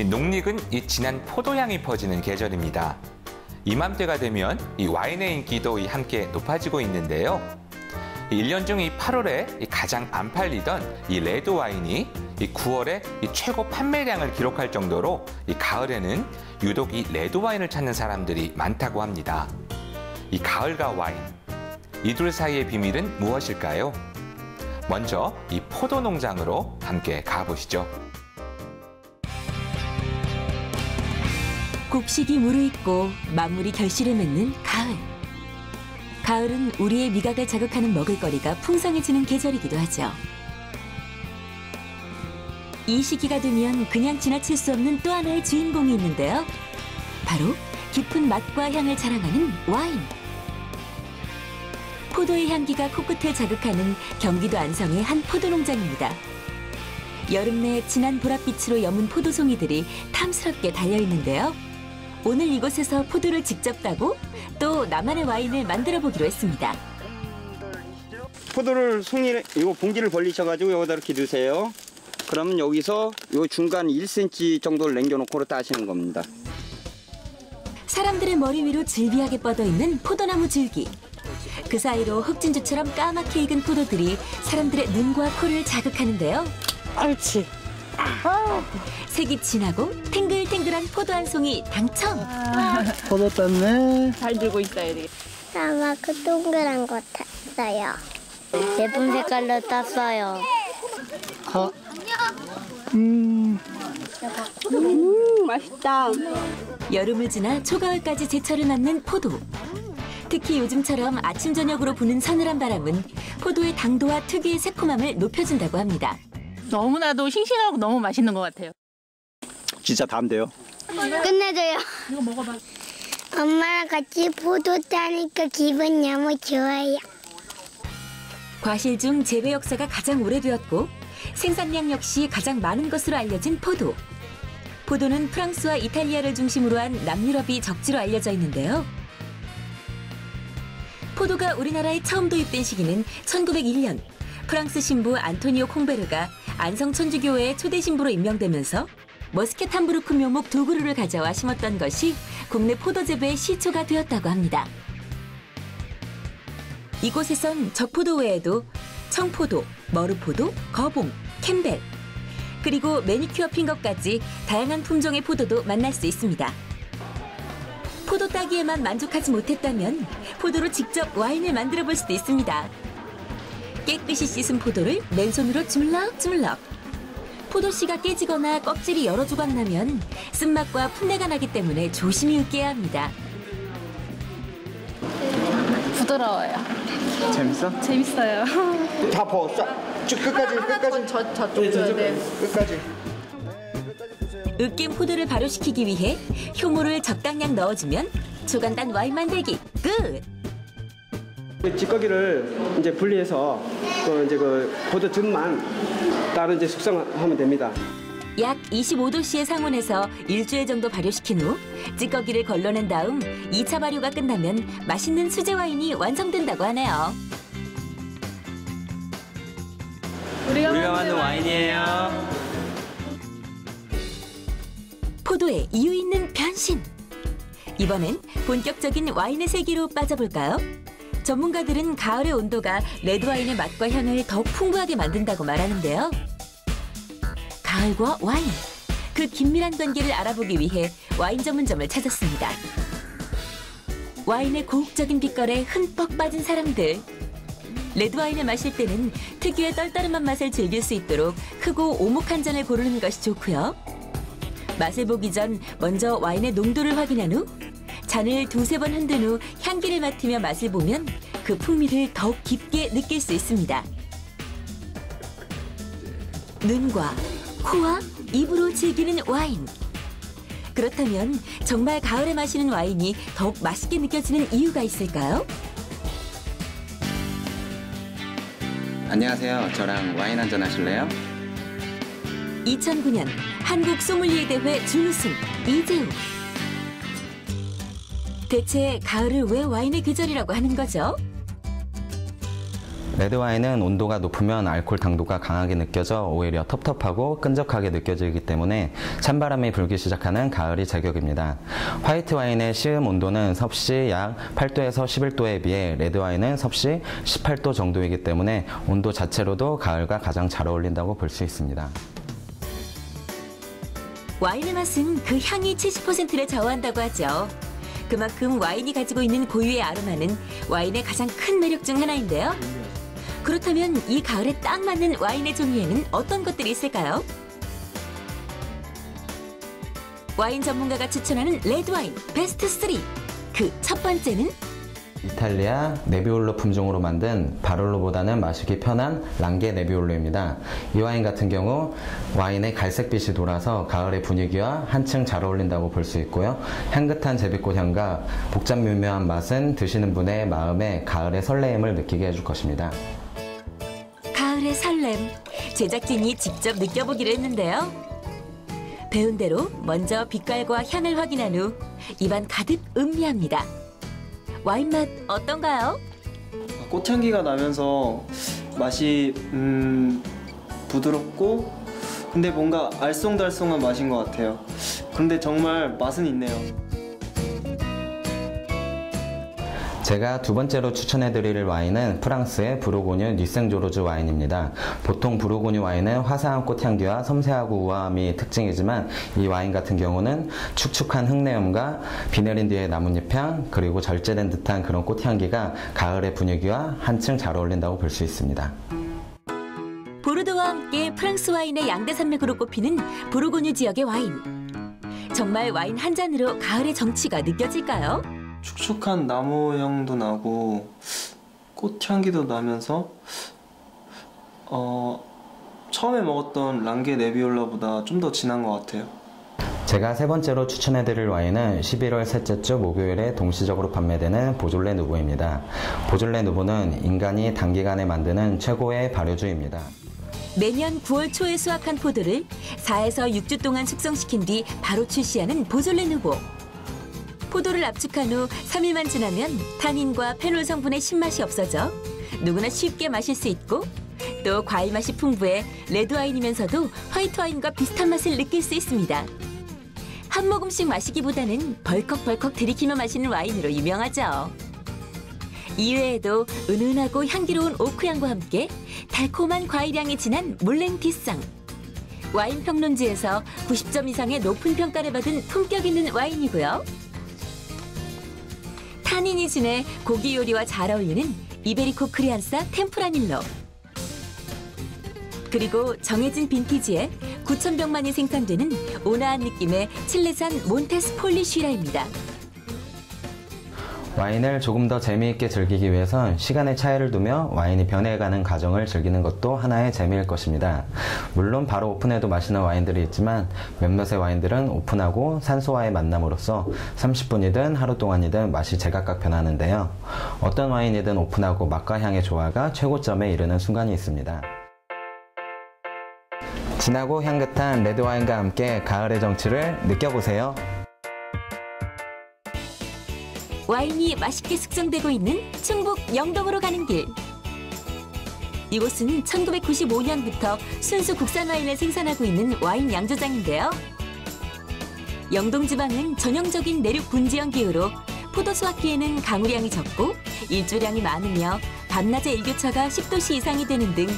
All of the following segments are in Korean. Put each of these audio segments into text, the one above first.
농曆은 이 진한 포도향이 퍼지는 계절입니다. 이맘때가 되면 이 와인의 인기도 함께 높아지고 있는데요. 1년 중 이 8월에 가장 안 팔리던 이 레드 와인이 이 9월에 이 최고 판매량을 기록할 정도로 이 가을에는 유독 이 레드 와인을 찾는 사람들이 많다고 합니다. 이 가을과 와인, 이 둘 사이의 비밀은 무엇일까요? 먼저 이 포도 농장으로 함께 가보시죠. 곡식이 무르익고 만물이 결실을 맺는 가을. 가을은 우리의 미각을 자극하는 먹을거리가 풍성해지는 계절이기도 하죠. 이 시기가 되면 그냥 지나칠 수 없는 또 하나의 주인공이 있는데요. 바로 깊은 맛과 향을 자랑하는 와인. 포도의 향기가 코끝을 자극하는 경기도 안성의 한 포도 농장입니다. 여름 내 진한 보랏빛으로 여문 포도송이들이 탐스럽게 달려있는데요. 오늘 이곳에서 포도를 직접 따고 또 나만의 와인을 만들어 보기로 했습니다. 포도를 이거 봉지를 벌리셔가지고 여기다 이렇게 넣으세요. 그러면 여기서 요 중간 1cm 정도를 남겨놓고 따시는 겁니다. 사람들의 머리 위로 질비하게 뻗어있는 포도나무 줄기. 그 사이로 흑진주처럼 까맣게 익은 포도들이 사람들의 눈과 코를 자극하는데요. 옳지. 색이 진하고 탱글탱글한 포도 한 송이 당첨. 포도 땄네. 잘 들고 있어야 되겠다. 까맣고 동그란 거 땄어요. 예쁜 색깔로 땄어요. 맛있다. 여름을 지나 초가을까지 제철을 맞는 포도. 특히 요즘처럼 아침 저녁으로 부는 서늘한 바람은 포도의 당도와 특유의 새콤함을 높여준다고 합니다. 너무나도 싱싱하고 너무 맛있는 것 같아요. 진짜 담대요. 끝내줘요. 이거 먹어봐. 엄마랑 같이 포도 따니까 기분 너무 좋아요. 과실 중 재배 역사가 가장 오래되었고 생산량 역시 가장 많은 것으로 알려진 포도. 포도는 프랑스와 이탈리아를 중심으로 한 남유럽이 적지로 알려져 있는데요. 포도가 우리나라에 처음 도입된 시기는 1901년 프랑스 신부 안토니오 콩베르가 안성 천주교회의 초대 신부로 임명되면서 머스켓 함부르크 묘목 2그루를 가져와 심었던 것이 국내 포도 재배의 시초가 되었다고 합니다. 이곳에선 적포도 외에도 청포도, 머루포도, 거봉, 캠벨, 그리고 매니큐어 핑거까지 다양한 품종의 포도도 만날 수 있습니다. 포도 따기에만 만족하지 못했다면 포도로 직접 와인을 만들어 볼 수도 있습니다. 깨끗이 씻은 포도를 맨손으로 주물럭주물럭. 포도씨가 깨지거나 껍질이 여러 조각 나면 쓴맛과 풋내가 나기 때문에 조심히 으깨야 합니다. 부드러워요. 재밌어? 재밌어요. 다 퍼. 끝까지. 저쪽 줘야 돼. 끝까지. 으깬 포도를 발효시키기 위해 효모를 적당량 넣어주면 초간단 와인 만들기 끝! 찌꺼기를 이제 분리해서 이제 그 포도즙만 따로 이제 숙성하면 됩니다. 약 25도씨의 상온에서 일주일 정도 발효시킨 후 찌꺼기를 걸러낸 다음 2차 발효가 끝나면 맛있는 수제 와인이 완성된다고 하네요. 우리가 만든 와인이에요. 포도의 이유 있는 변신. 이번엔 본격적인 와인의 세계로 빠져볼까요? 전문가들은 가을의 온도가 레드와인의 맛과 향을 더욱 풍부하게 만든다고 말하는데요. 가을과 와인, 그 긴밀한 관계를 알아보기 위해 와인 전문점을 찾았습니다. 와인의 고혹적인 빛깔에 흠뻑 빠진 사람들. 레드와인을 마실 때는 특유의 떨떠름한 맛을 즐길 수 있도록 크고 오목 한 잔을 고르는 것이 좋고요. 맛을 보기 전 먼저 와인의 농도를 확인한 후 잔을 2~3번 흔든 후 향기를 맡으며 맛을 보면 그 풍미를 더욱 깊게 느낄 수 있습니다. 눈과 코와 입으로 즐기는 와인. 그렇다면 정말 가을에 마시는 와인이 더욱 맛있게 느껴지는 이유가 있을까요? 안녕하세요. 저랑 와인 한잔 하실래요? 2009년 한국 소믈리에 대회 준우승 이재우. 대체 가을을 왜 와인의 계절이라고 하는 거죠? 레드와인은 온도가 높으면 알코올 당도가 강하게 느껴져 오히려 텁텁하고 끈적하게 느껴지기 때문에 찬바람이 불기 시작하는 가을이 제격입니다. 화이트 와인의 시음 온도는 섭씨 약 8도에서 11도에 비해 레드와인은 섭씨 18도 정도이기 때문에 온도 자체로도 가을과 가장 잘 어울린다고 볼 수 있습니다. 와인의 맛은 그 향이 70%를 좌우한다고 하죠. 그만큼 와인이 가지고 있는 고유의 아로마는 와인의 가장 큰 매력 중 하나인데요. 그렇다면 이 가을에 딱 맞는 와인의 종류에는 어떤 것들이 있을까요? 와인 전문가가 추천하는 레드와인 베스트 3. 그 첫 번째는 이탈리아 네비올로 품종으로 만든 바롤로보다는 마시기 편한 랑게 네비올로입니다. 이 와인 같은 경우 와인의 갈색빛이 돌아서 가을의 분위기와 한층 잘 어울린다고 볼 수 있고요. 향긋한 제비꽃 향과 복잡 미묘한 맛은 드시는 분의 마음에 가을의 설레임을 느끼게 해줄 것입니다. 가을의 설렘. 제작진이 직접 느껴보기로 했는데요. 배운 대로 먼저 빛깔과 향을 확인한 후 입안 가득 음미합니다. 와인 맛 어떤가요? 꽃향기가 나면서 맛이 부드럽고 근데 뭔가 알쏭달쏭한 맛인 것 같아요. 그런데 정말 맛은 있네요. 제가 두 번째로 추천해드릴 와인은 프랑스의 부르고뉴 뉴생조르주 와인입니다. 보통 부르고뉴 와인은 화사한 꽃향기와 섬세하고 우아함이 특징이지만 이 와인 같은 경우는 축축한 흙내음과 비 내린 뒤의 나뭇잎향 그리고 절제된 듯한 그런 꽃향기가 가을의 분위기와 한층 잘 어울린다고 볼 수 있습니다. 보르도와 함께 프랑스 와인의 양대 산맥으로 꼽히는 부르고뉴 지역의 와인. 정말 와인 한 잔으로 가을의 정취가 느껴질까요? 축축한 나무 향도 나고 꽃향기도 나면서 처음에 먹었던 랑게 네비올라보다 좀 더 진한 것 같아요. 제가 세 번째로 추천해드릴 와인은 11월 셋째 주 목요일에 동시적으로 판매되는 보졸레 누보입니다. 보졸레 누보는 인간이 단기간에 만드는 최고의 발효주입니다. 매년 9월 초에 수확한 포도를 4에서 6주 동안 숙성시킨 뒤 바로 출시하는 보졸레 누보. 포도를 압축한 후 3일만 지나면 타닌과 페놀 성분의 신맛이 없어져 누구나 쉽게 마실 수 있고 또 과일 맛이 풍부해 레드와인이면서도 화이트와인과 비슷한 맛을 느낄 수 있습니다. 한 모금씩 마시기보다는 벌컥벌컥 들이키며 마시는 와인으로 유명하죠. 이외에도 은은하고 향기로운 오크향과 함께 달콤한 과일향이 진한 몰랭티상. 와인 평론지에서 90점 이상의 높은 평가를 받은 품격 있는 와인이고요. 타닌이 진해 고기 요리와 잘 어울리는 이베리코 크리안사 템프라닐로. 그리고 정해진 빈티지에 9,000병만이 생산되는 온화한 느낌의 칠레산 몬테스 폴리쉬라입니다. 와인을 조금 더 재미있게 즐기기 위해선 시간의 차이를 두며 와인이 변해가는 과정을 즐기는 것도 하나의 재미일 것입니다. 물론 바로 오픈해도 마시는 와인들이 있지만 몇몇의 와인들은 오픈하고 산소와의 만남으로써 30분이든 하루 동안이든 맛이 제각각 변하는데요. 어떤 와인이든 오픈하고 맛과 향의 조화가 최고점에 이르는 순간이 있습니다. 진하고 향긋한 레드와인과 함께 가을의 정취를 느껴보세요. 와인이 맛있게 숙성되고 있는 충북 영동으로 가는 길. 이곳은 1995년부터 순수 국산 와인을 생산하고 있는 와인 양조장인데요. 영동 지방은 전형적인 내륙 분지형 기후로 포도 수확기에는 가물량이 적고 일조량이 많으며 밤낮의 일교차가 10도씨 이상이 되는 등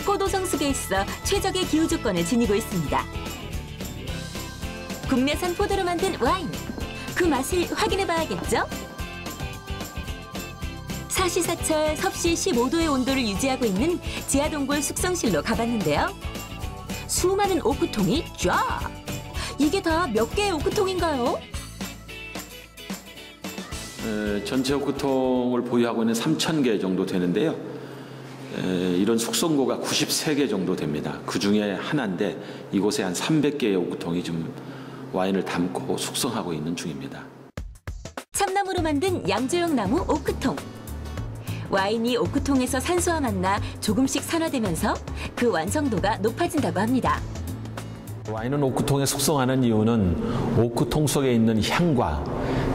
포도 성숙에 있어 최적의 기후 조건을 지니고 있습니다. 국내산 포도로 만든 와인, 그 맛을 확인해봐야겠죠? 사시사철 섭씨 15도의 온도를 유지하고 있는 지하동굴 숙성실로 가봤는데요. 수많은 오크통이 쫙! 이게 다 몇 개의 오크통인가요? 전체 오크통을 보유하고 있는 3,000개 정도 되는데요. 이런 숙성고가 93개 정도 됩니다. 그 중에 하나인데 이곳에 한 300개의 오크통이 좀 와인을 담고 숙성하고 있는 중입니다. 참나무로 만든 양조용 나무 오크통. 와인이 오크통에서 산소와 만나 조금씩 산화되면서 그 완성도가 높아진다고 합니다. 와인은 오크통에 숙성하는 이유는 오크통 속에 있는 향과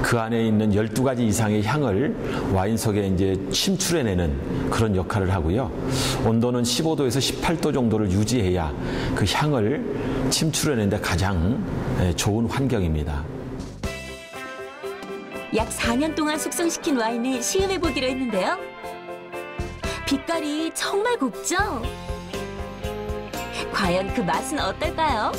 그 안에 있는 12가지 이상의 향을 와인 속에 이제 침출해내는 그런 역할을 하고요. 온도는 15도에서 18도 정도를 유지해야 그 향을 침출해내는데 가장 좋은 환경입니다. 약 4년 동안 숙성시킨 와인을 시음해보기로 했는데요. 빛깔이 정말 곱죠? 과연 그 맛은 어떨까요?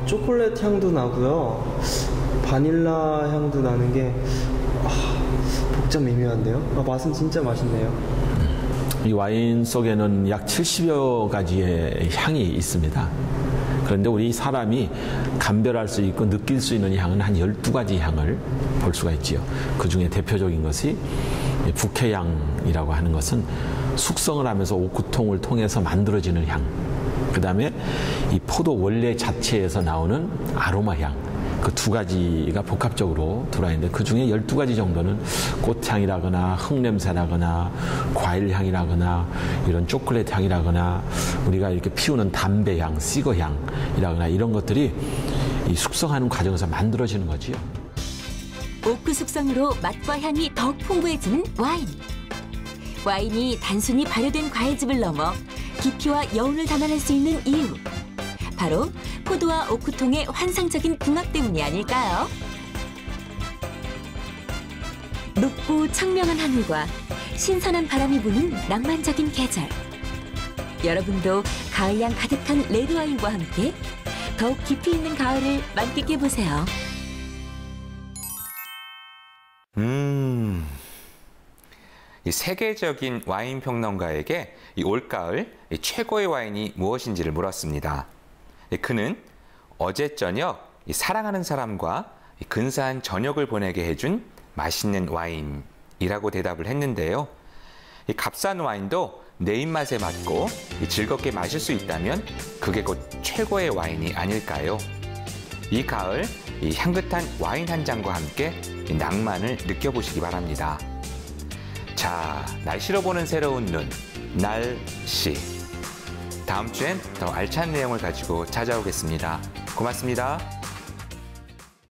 초콜릿 향도 나고요. 바닐라 향도 나는 게 복잡 미묘한데요. 맛은 진짜 맛있네요. 이 와인 속에는 약 70여 가지의 향이 있습니다. 그런데 우리 사람이 감별할 수 있고 느낄 수 있는 향은 한 12가지 향을 볼 수가 있지요. 그 중에 대표적인 것이 북해향이라고 하는 것은 숙성을 하면서 오크통을 통해서 만들어지는 향. 그 다음에 이 포도 원래 자체에서 나오는 아로마향. 그 두 가지가 복합적으로 들어있는데 그 중에 12가지 정도는 꽃향이라거나 흙냄새라거나 과일향이라거나 이런 초콜릿 향이라거나 우리가 이렇게 피우는 담배향, 시거향이라거나 이런 것들이 이 숙성하는 과정에서 만들어지는 거지요. 오크 숙성으로 맛과 향이 더욱 풍부해지는 와인. 와인이 단순히 발효된 과일즙을 넘어 깊이와 여운을 담아낼 수 있는 이유. 바로 포도와 오크통의 환상적인 궁합 때문이 아닐까요? 높고 청명한 하늘과 신선한 바람이 부는 낭만적인 계절. 여러분도 가을향 가득한 레드와인과 함께 더욱 깊이 있는 가을을 만끽해보세요. 이 세계적인 와인 평론가에게 이 올가을 최고의 와인이 무엇인지를 물었습니다. 그는 어제 저녁 사랑하는 사람과 근사한 저녁을 보내게 해준 맛있는 와인이라고 대답을 했는데요. 이 값싼 와인도 내 입맛에 맞고 즐겁게 마실 수 있다면 그게 곧 최고의 와인이 아닐까요? 이 가을 이 향긋한 와인 한 잔과 함께 낭만을 느껴보시기 바랍니다. 자, 날씨로 보는 새로운 눈, 날씨. 다음 주엔 더 알찬 내용을 가지고 찾아오겠습니다. 고맙습니다.